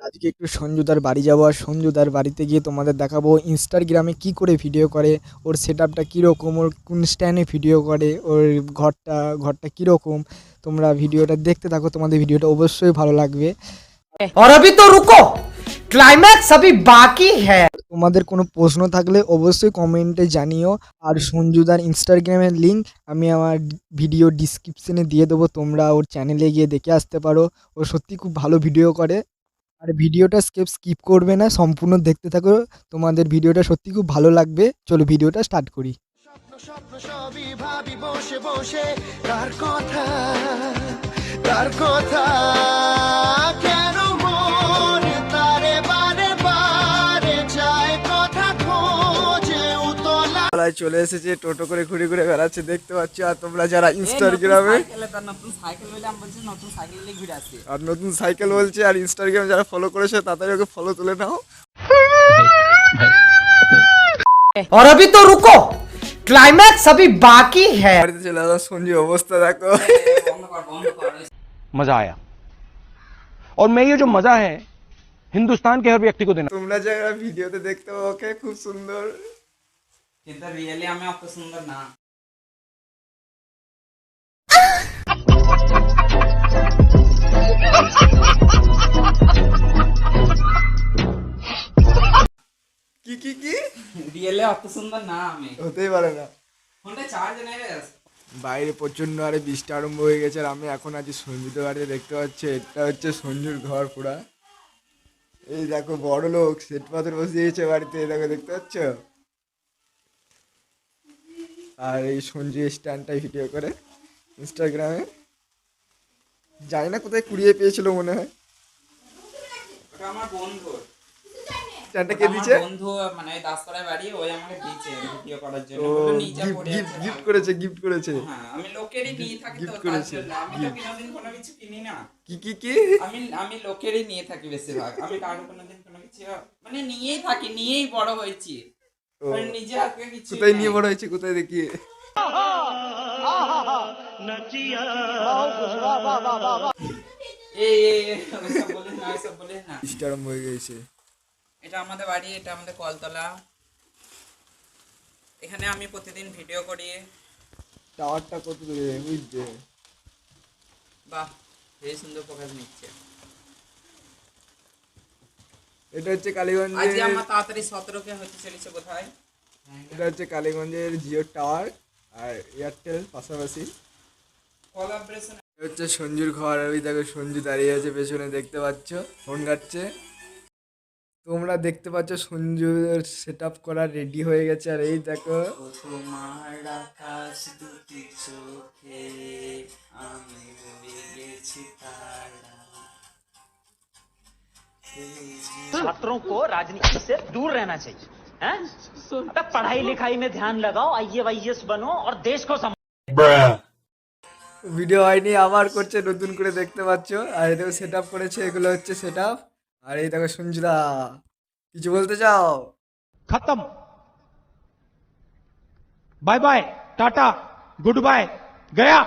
আজকে একটু সঞ্জুদার বাড়ি যাবো, আর সঞ্জুদার বাড়িতে গিয়ে তোমাদের দেখাবো ইনস্টাগ্রামে কি করে ভিডিও করে, ওর সেট আপটা কীরকম, ওর কোন স্ট্যান্ডে ভিডিও করে, ওর ঘরটা কীরকম। তোমরা ভিডিওটা দেখতে থাকো, তোমাদের ভিডিওটা অবশ্যই ভালো লাগবে। और अभी तो रुको, क्लाइमैक्स अभी बाकी है। তোমাদের কোনো প্রশ্ন থাকলে অবশ্যই কমেন্টে জানিও। আর সঞ্জুদার ইনস্টাগ্রামের লিঙ্ক আমি আমার ভিডিও ডিসক্রিপশনে দিয়ে দেবো, তোমরা ওর চ্যানেলে গিয়ে দেখে আসতে পারো। ও সত্যি খুব ভালো ভিডিও করে। আর ভিডিওটা স্কিপ করবে না, সম্পূর্ণ দেখতে থাকো, তোমাদের ভিডিওটা সত্যি খুব ভালো লাগবে। চলো ভিডিওটা স্টার্ট করি। স্বপ্ন সবই ভাবি বসে বসে, কার কথা কেন মন তারে বারে বারে চায় কথা খোঁজে উতলা। চলে এসেছে, টোটো করে ঘুরে ঘুরে বেড়াচ্ছে দেখতে পাচ্ছ। আর তোমরা যারা ইনস্টাগ্রামে আর নতুন সাইকেল বলছে, আর ইনস্টাগ্রামে যারা ফলো করেছে তাড়াতাড়ি ওকে ফলো তুলে নাও। और अभी तो रुको, क्लाइमैक्स अभी बाकी है। বাড়িতে চলে আসা সঞ্জু অবস্থা দেখো। मजा आया, और मैं ये जो मजा है हिंदुस्तान के हर व्यक्ति को देना। তোমরা যারা ভিডিওতে দেখতে পাও ওকে খুব সুন্দর, কিন্তু রিয়েলি আমি অত সুন্দর না। কি কি কি রিয়েলি অত সুন্দর না আমি, হতেই পারে না। ফোনটা চার্জ নেই রে। বাইরে প্রচন্ড আরে বৃষ্টি আরম্ভ হয়ে গেছে, আর আমি এখন আছি সঞ্জুদের বাড়িতে। দেখতে পাচ্ছি এটা হচ্ছে সঞ্জুর ঘর পুরা। এই দেখো বড় লোক সেট পাথর বসিয়েছে বাড়িতে, এই দেখো দেখতে পাচ্ছ। আর এই সঞ্জু স্ট্যান্ডটাই ভিডিও করে ইনস্টাগ্রামে, জানি না কোথায় কুড়িয়ে পেয়েছিল মনে হয়। ওটা আমার বন্ধু, স্ট্যান্ডটা কে দিয়েছে? বন্ধু মানে দাসপাড়ায় বাড়ি, ওই আমাকে দিয়েছে ভিডিও করার জন্য। ও বললো নিচে পড়ে আছে। গিফট করেছে। হ্যাঁ, আমি লোকেরই নিয়ে থাকি তো, gift তার করেছে, জন্য আমি তো কোনোদিন কোনো কিছু কিনি না। কি আমি লোকেরই নিয়ে থাকি বেশিরভাগ। আমি কারো কোনোদিন কোনো কিছু মানে নিয়েই থাকি, নিয়েই বড় হয়েছি। মানে নিজে হাতে কিছু কোথায় নিয়ে বড় হয়েছে, কোথায় দেখি? ওইসব বলে না। বৃষ্টি আরম্ভ হয়ে গেছে। এটা আমাদের বাড়ি, এটা আমাদের কলতলা। এখানে আমি প্রতিদিন ভিডিও করি। টাওয়ারটা কত দূরে বুঝছে? বাহ, এই সুন্দর প্রকাশ নিচ্ছে। এটা হচ্ছে কালীগঞ্জে, আজ আমার তাড়াতাড়ি 17কে হতে চলেছে কোথায়। এটা হচ্ছে কালীগঞ্জের জিও টাওয়ার আর এয়ারটেল পাশাপাশি কোলাবোরেশন। হচ্ছে সঞ্জুর ঘর। ওই দেখো সঞ্জু দাঁড়িয়ে আছে পেছনে, দেখতে পাচ্ছ ফোন ঘাটছে। তোমরা দেখতে পাচ্ছ সঞ্জুর সেট আপ করা রেডি হয়ে গেছে। আর এই দেখো তোমার আকাশ দুটি চোখে আমি উড়ে গেছি তারা। छात्रों को राजनीति से दूर रहना चाहिए, हैं? अबे पढ़ाई लिखाई में ध्यान लगाओ, आईएएस बनो और देश को ভিডিও হয়নি আবার করছে নতুন করে, দেখতে পাচ্ছ। আর এই দেখো সেট আপ করেছে, এগুলো হচ্ছে সেট আপ। আর এই দেখো সঞ্জুদা, কিছু বলতে চাও? खत्म, bye bye, tata, goodbye, गया।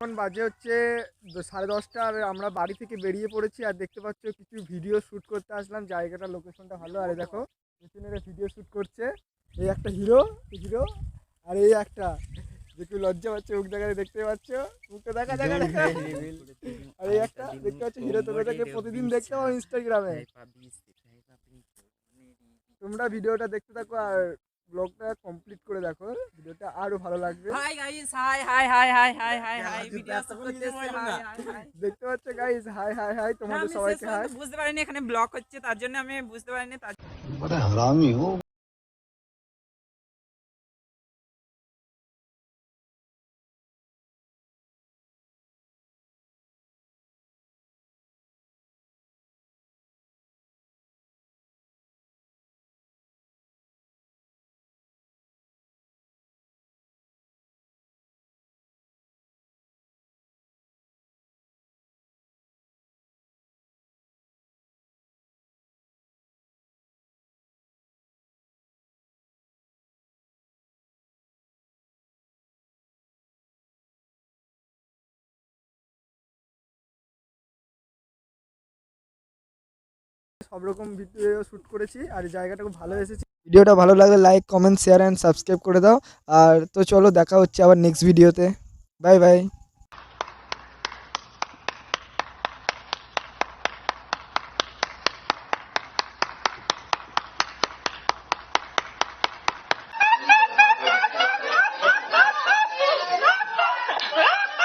এখন বাজে হচ্ছে 10:30, আর আমরা বাড়ি থেকে বেরিয়ে পড়েছি। আর দেখতে পাচ্ছ কিছু ভিডিও শ্যুট করতে আসলাম, জায়গাটা লোকেশনটা ভালো। আর দেখো পেছনে ভিডিও শ্যুট করছে এই একটা হিরো, আর এই একটা একটু লজ্জা পাচ্ছে মুখ দেখাতে, দেখতে পাচ্ছ মুখটা দেখা। আর এই একটা দেখতে পাচ্ছ হিরো, তোমরাকে প্রতিদিন দেখতে পাবো ইনস্টাগ্রামে। তোমরা ভিডিওটা দেখতে থাকো আর ব্লগটা কমপ্লিট করে দেখো, ভিডিওটা আরো ভালো লাগবে। Hi guys, high high high high high high high, video করতে এসে হাই হাই হাই। দেখতে পাচ্ছ গাইস, হাই হাই হাই তোমাদের আমি সবাইকে শেষ হাই। পর্যন্ত বুঝতে পারিনি এখানে ব্লক হচ্ছে, তার জন্য আমি বুঝতে পারিনি। তার সব রকম ভিডিও শ্যুট করেছি আর এই জায়গাটা খুব ভালো এসেছে। ভিডিওটা ভালো লাগলে like, comment, share and subscribe করে দাও। আর তো চলো দেখা হচ্ছে আবার নেক্সট ভিডিওতে। Bye bye.